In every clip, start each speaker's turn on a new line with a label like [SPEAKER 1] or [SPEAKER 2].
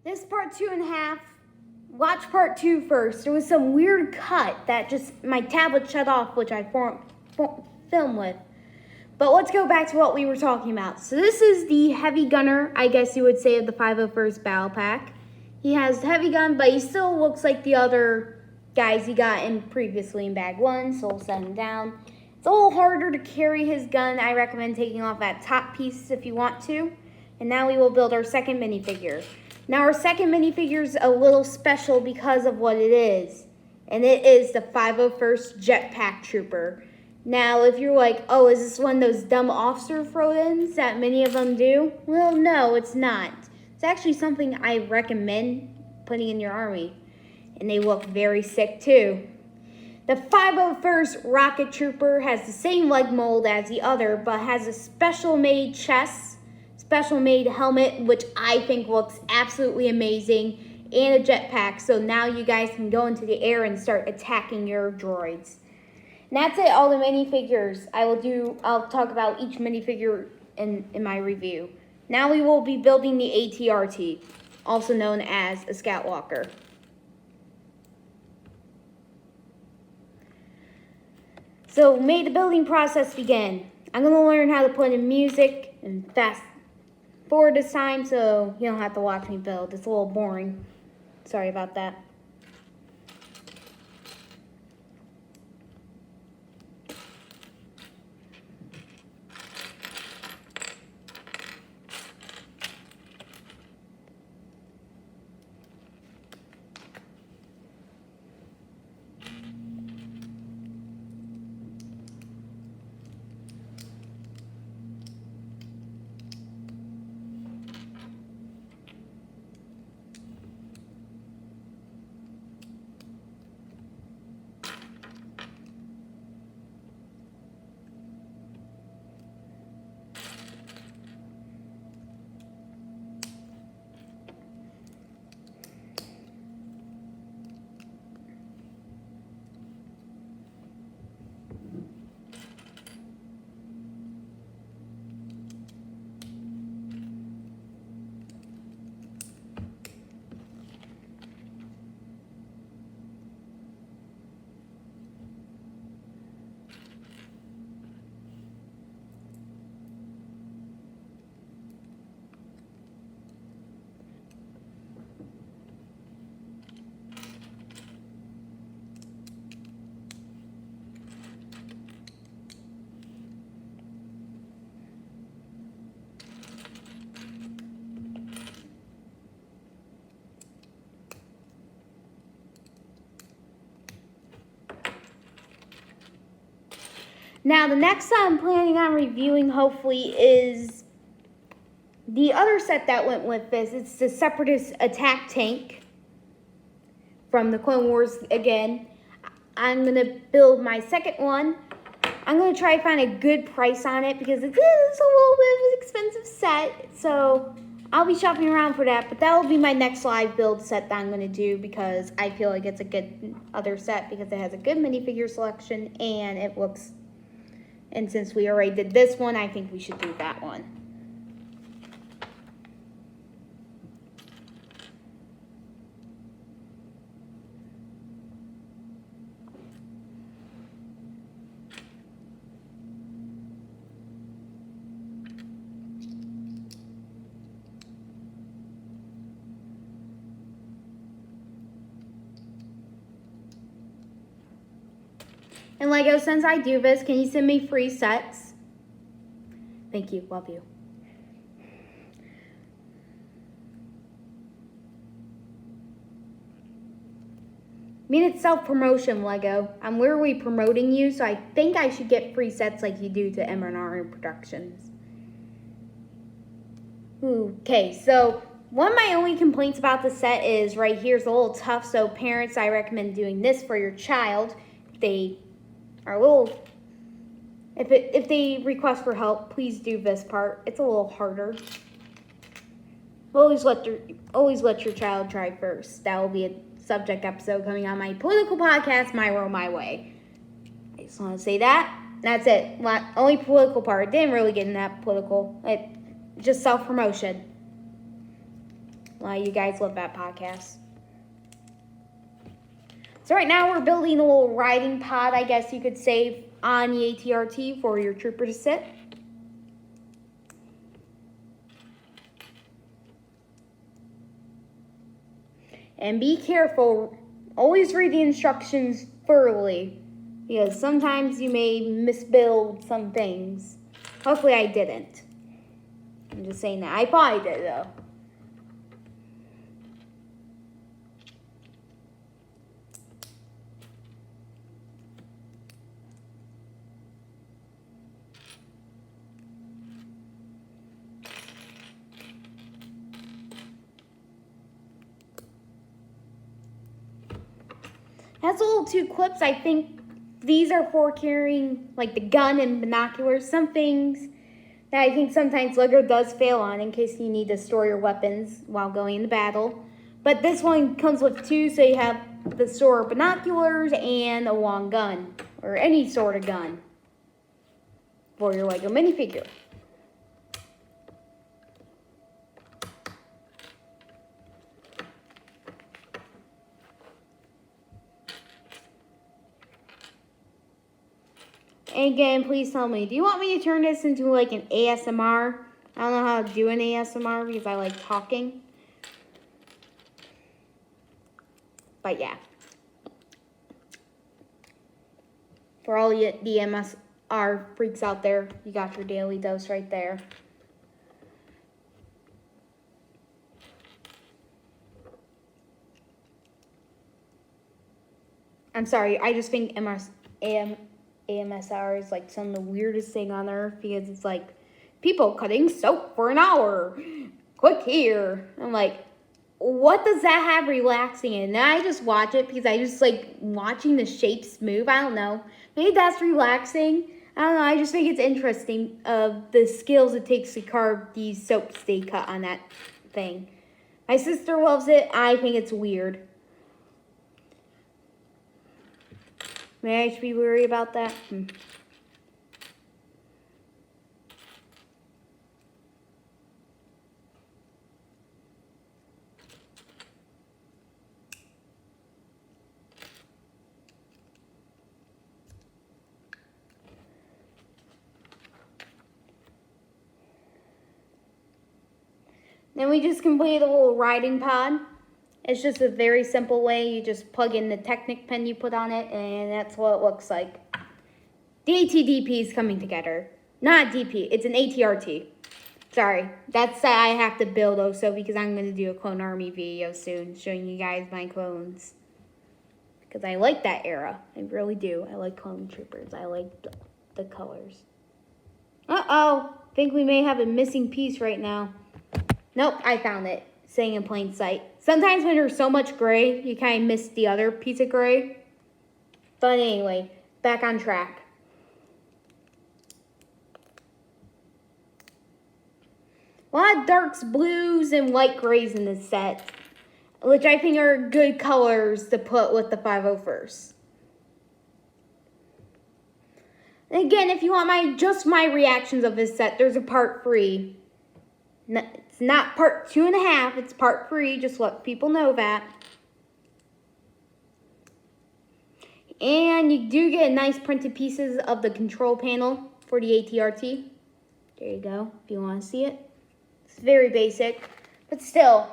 [SPEAKER 1] This part 2.5. Watch part 2 first. There was some weird cut that just my tablet shut off, which I filmed with. But let's go back to what we were talking about. So this is the heavy gunner, I guess you would say, of the 501st Battle Pack. He has heavy gun, but he still looks like the other guys he got in previously in bag 1, so we'll set him down. It's a little harder to carry his gun. I recommend taking off that top piece if you want to. And now we will build our second minifigure. Now our second minifigure is a little special because of what it is. And it is the 501st Jetpack Trooper. Now, if you're like, oh, is this one of those dumb officer throw-ins that many of them do? Well, no, it's not. It's actually something I recommend putting in your army. And they look very sick, too. The 501st Rocket Trooper has the same leg mold as the other, but has a special-made chest, special-made helmet, which I think looks absolutely amazing, and a jetpack. So now you guys can go into the air and start attacking your droids. And that's it, all the minifigures. I'll talk about each minifigure in my review. Now we will be building the ATRT, also known as a Scout Walker. So may the building process begin. I'm going to learn how to put in music and fast forward this time so you don't have to watch me build. It's a little boring. Sorry about that. Now, the next set I'm planning on reviewing, hopefully, is the other set that went with this. It's the Separatist Attack Tank from the Clone Wars again. I'm going to build my second one. I'm going to try to find a good price on it because it is a little bit of an expensive set. So I'll be shopping around for that. But that will be my next live build set that I'm going to do because I feel like it's a good other set because it has a good minifigure selection and it looks... And since we already did this one, I think we should do that one. And Lego, since I do this, can you send me free sets? Thank you. Love you. I mean, it's self-promotion, Lego. I'm literally promoting you, so I think I should get free sets like you do to MNR Productions. Okay, so one of my only complaints about the set is right here's a little tough, so parents, I recommend doing this for your child. They are a little, if they request for help, please do this part. It's a little harder. Always let your child try first. That will be a subject episode coming on my political podcast, My Row, My Way. I just want to say that. That's it. Only political part. Didn't really get in that political. Just self-promotion. A lot of you guys love that podcast. So right now we're building a little riding pod, I guess you could say, on the ATRT for your trooper to sit. And be careful. Always read the instructions thoroughly, because sometimes you may misbuild some things. Hopefully I didn't. I'm just saying that. I probably did, though. Has a little two clips. I think these are for carrying like the gun and binoculars. Some things that I think sometimes Lego does fail on in case you need to store your weapons while going into battle. But this one comes with two, so you have the store binoculars and a long gun or any sort of gun for your Lego minifigure. And again, please tell me, do you want me to turn this into like an ASMR? I don't know how to do an ASMR because I like talking. But yeah. For all the MSR freaks out there, you got your daily dose right there. I'm sorry, I just think AMSR is like some of the weirdest thing on earth because it's like people cutting soap for an hour. Click here. I'm like, what does that have relaxing in? And I just watch it because I just like watching the shapes move. I don't know. Maybe that's relaxing. I don't know. I just think it's interesting of the skills it takes to carve these soaps they cut on that thing. My sister loves it. I think it's weird. May I be worried about that? Then we just completed a little riding pod. It's just a very simple way. You just plug in the Technic pen you put on it, and that's what it looks like. The ATDP is coming together. Not DP, it's an ATRT. Sorry, that's I have to build also because I'm going to do a Clone Army video soon showing you guys my clones. Because I like that era. I really do. I like clone troopers. I like the colors. Uh-oh. Think we may have a missing piece right now. Nope, I found it. Sitting in plain sight. Sometimes when there's so much gray, you kind of miss the other piece of gray. But anyway, back on track. A lot of darks, blues, and light grays in this set, which I think are good colors to put with the 501st. And again, if you want just my reactions of this set, there's a part 3. It's not part 2.5, it's part 3, just let people know that. And you do get nice printed pieces of the control panel for the ATRT. There you go, if you want to see it. It's very basic, but still,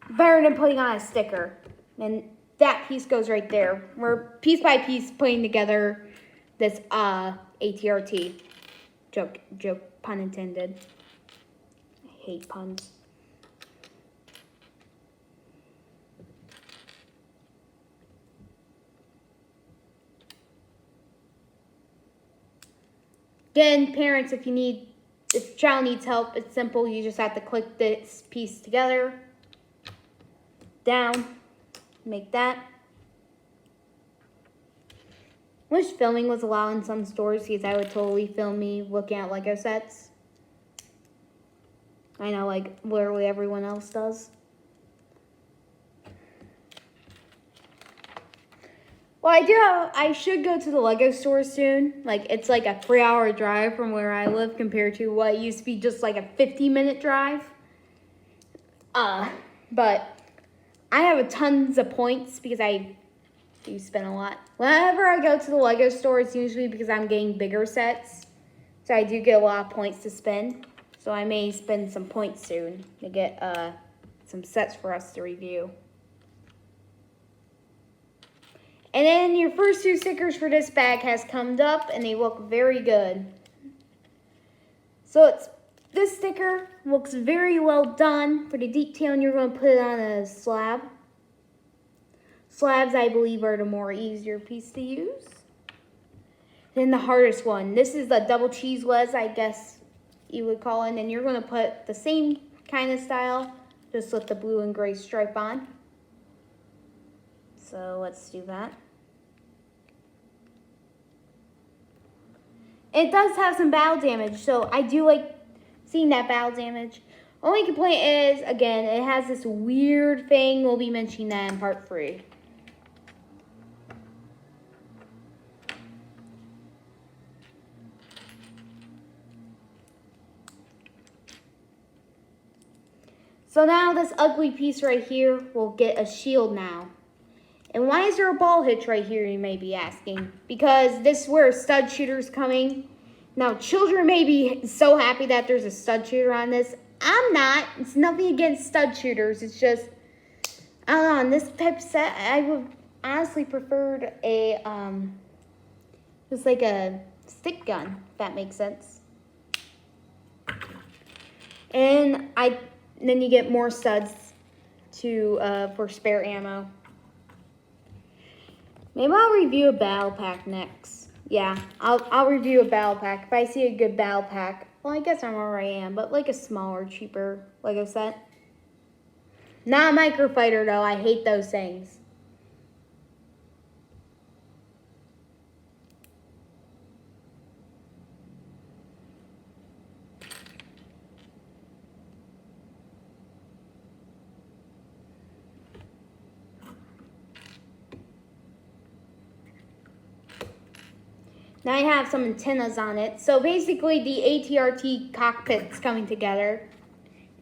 [SPEAKER 1] better than putting on a sticker. And that piece goes right there. We're piece by piece putting together this ATRT. Joke, pun intended. I hate puns. Again, parents, if your child needs help, it's simple. You just have to click this piece together, down, make that. Wish filming was allowed in some stores because I would totally film me looking at Lego sets. I know, like, literally everyone else does. Well, I should go to the Lego store soon. Like, it's like a 3-hour drive from where I live compared to what used to be just like a 15-minute drive. But I have tons of points because I do spend a lot. Whenever I go to the Lego store, it's usually because I'm getting bigger sets. So I do get a lot of points to spend. So I may spend some points soon to get some sets for us to review. And then your first 2 stickers for this bag has come up and they look very good. So this sticker looks very well done for the detail, and you're going to put it on a slab. Slabs, I believe, are the more easier piece to use. Then the hardest one. This is the double cheese whiz, I guess you would call it. And you're going to put the same kind of style, just with the blue and gray stripe on. So let's do that. It does have some battle damage, so I do like seeing that battle damage. Only complaint is, again, it has this weird thing. We'll be mentioning that in part 3. So now this ugly piece right here will get a shield now. And why is there a ball hitch right here, you may be asking? Because this is where a stud shooter's coming. Now, children may be so happy that there's a stud shooter on this. I'm not. It's nothing against stud shooters. It's just, I don't know, on this type of set, I would honestly preferred a, just like a stick gun, if that makes sense. And then you get more studs for spare ammo. Maybe I'll review a battle pack next. Yeah, I'll review a battle pack. If I see a good battle pack, well, I guess I already am, but like a smaller, cheaper Lego set. Not a microfighter, though. I hate those things. Now I have some antennas on it. So basically the ATRT cockpit's coming together.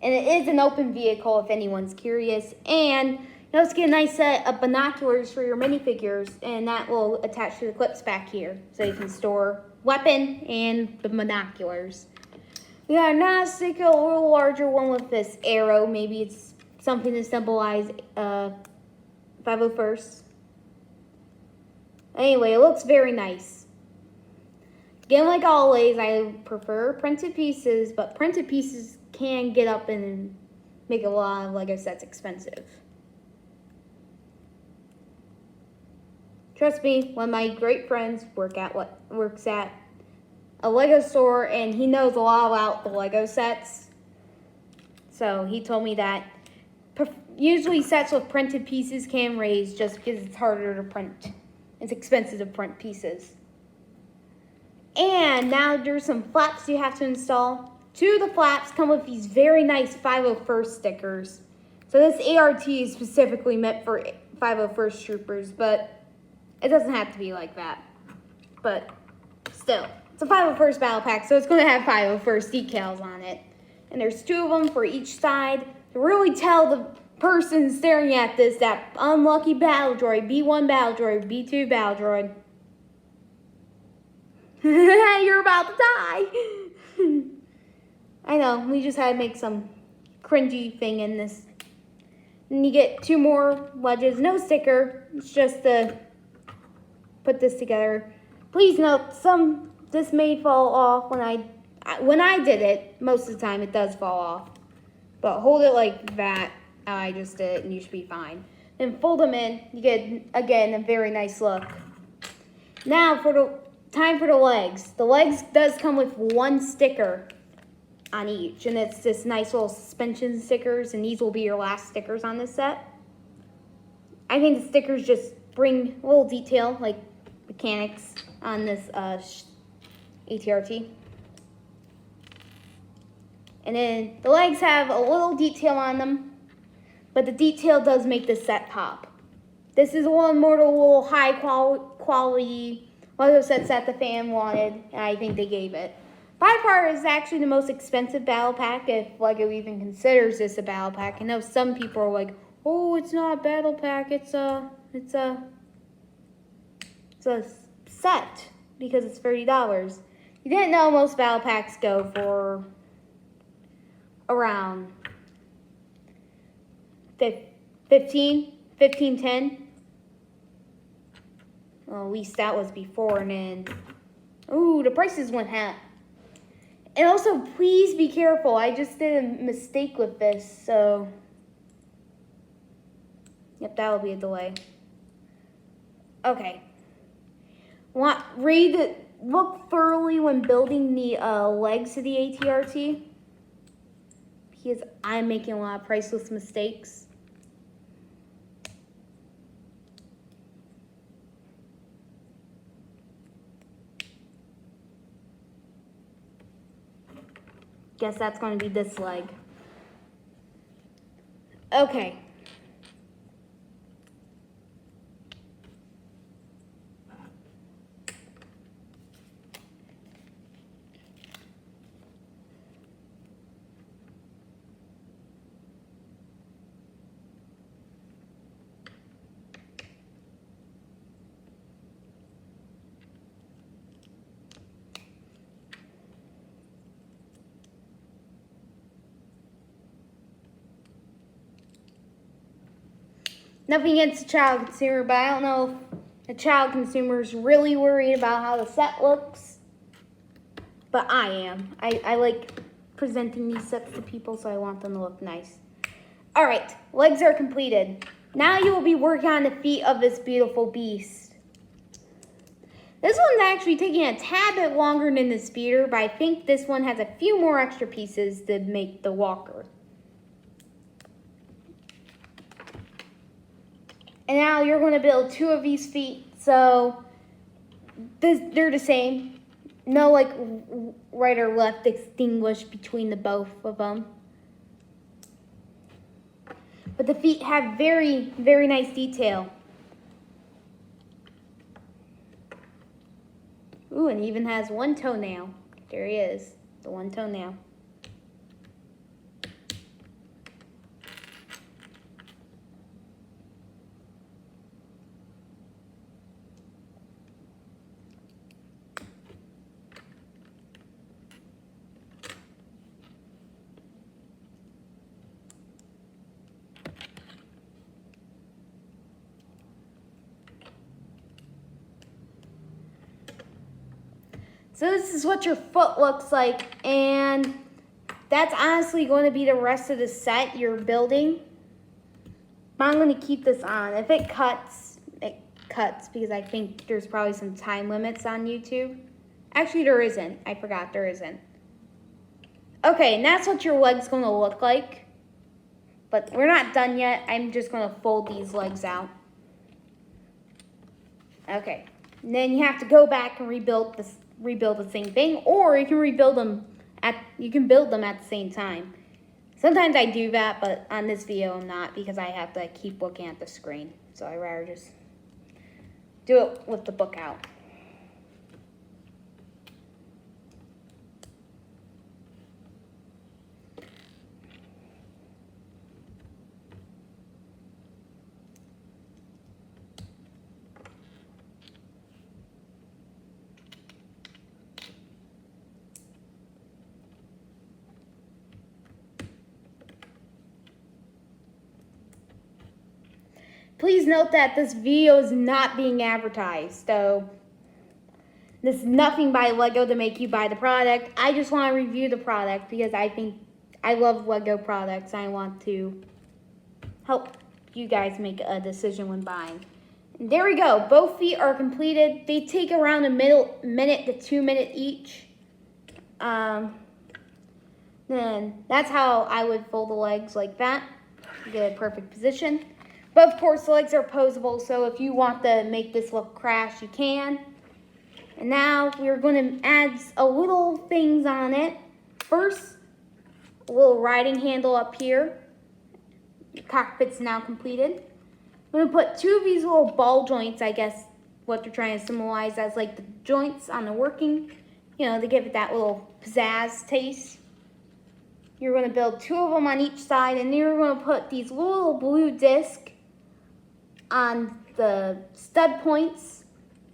[SPEAKER 1] And it is an open vehicle if anyone's curious. And you also get a nice set of binoculars for your minifigures. And that will attach to the clips back here. So you can store weapon and the binoculars. We got a nice sticker, a little larger one with this arrow. Maybe it's something to symbolize 501st. Anyway, it looks very nice. Again, like always, I prefer printed pieces, but printed pieces can get up and make a lot of Lego sets expensive. Trust me, one of my great friends works at a Lego store, and he knows a lot about the Lego sets. So he told me that usually sets with printed pieces can raise just because it's harder to print. It's expensive to print pieces. And now there's some flaps you have to install. 2 of the flaps come with these very nice 501st stickers. So this ART is specifically meant for 501st troopers, but it doesn't have to be like that. But still, it's a 501st battle pack, so it's going to have 501st decals on it. And there's 2 of them for each side to really tell the person staring at this that unlucky battle droid, B1 battle droid, B2 battle droid. You're about to die. I know, we just had to make some cringy thing in this. And you get 2 more wedges, no sticker. It's just to put this together. Please note, this may fall off when I did it. Most of the time, it does fall off. But hold it like that. I just did it, and you should be fine. Then fold them in. You get, again, a very nice look. Now, time for the legs. The legs does come with 1 sticker on each, and it's this nice little suspension stickers, and these will be your last stickers on this set. I think the stickers just bring a little detail, like mechanics, on this ATRT. And then the legs have a little detail on them, but the detail does make the set pop. This is one more little high quality Lego sets that the fan wanted, and I think they gave it. Part is actually the most expensive battle pack, if LEGO even considers this a battle pack. I know some people are like, oh, it's not a battle pack, it's a set because it's $30. You didn't know most battle packs go for around 15, 10. Well, at least that was before, and then, ooh, the prices went half. And also, please be careful. I just did a mistake with this, so. Yep, that will be a delay. Okay. Look thoroughly when building the legs to the ATRT. Because I'm making a lot of priceless mistakes. Guess that's going to be this leg. Okay. Nothing against the child consumer, but I don't know if the child consumer is really worried about how the set looks. But I am. I like presenting these sets to people, so I want them to look nice. All right, legs are completed. Now you will be working on the feet of this beautiful beast. This one's actually taking a tad bit longer than the speeder, but I think this one has a few more extra pieces to make the walker. And now you're going to build 2 of these feet, so they're the same. No, like, right or left distinguished between the both of them. But the feet have very, very nice detail. Ooh, and even has one toenail. There he is, the one toenail. So this is what your foot looks like, and that's honestly going to be the rest of the set you're building. But I'm going to keep this on. If it cuts because I think there's probably some time limits on YouTube. Actually, there isn't. I forgot there isn't. Okay, and that's what your leg's going to look like. But we're not done yet. I'm just going to fold these legs out. Okay, and then you have to go back and rebuild the same thing, or you can build them at the same time. Sometimes I do that, but on this video I'm not, because I have to keep looking at the screen. So I'd rather just do it with the book out. Please note that this video is not being advertised, so this is nothing by LEGO to make you buy the product. I just want to review the product because I love LEGO products. I want to help you guys make a decision when buying. And there we go. Both feet are completed. They take around a minute to 2 minutes each. Then that's how I would fold the legs, like that. Get a perfect position. But of course, the legs are posable, so if you want to make this look crash, you can. And now we're going to add a little things on it. First, a little riding handle up here. The cockpit's now completed. I'm going to put 2 of these little ball joints, I guess what they're trying to symbolize as like the joints on the working to give it that little pizzazz taste. You're going to build 2 of them on each side, and then you're going to put these little blue discs on the stud points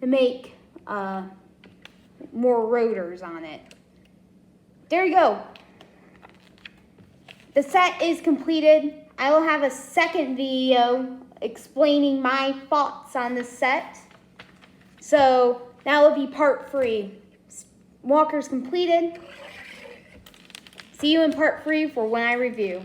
[SPEAKER 1] to make more rotors on it. There you go. The set is completed. I will have a second video explaining my thoughts on the set. So that will be part 3. Walker's completed. See you in part 3 for when I review.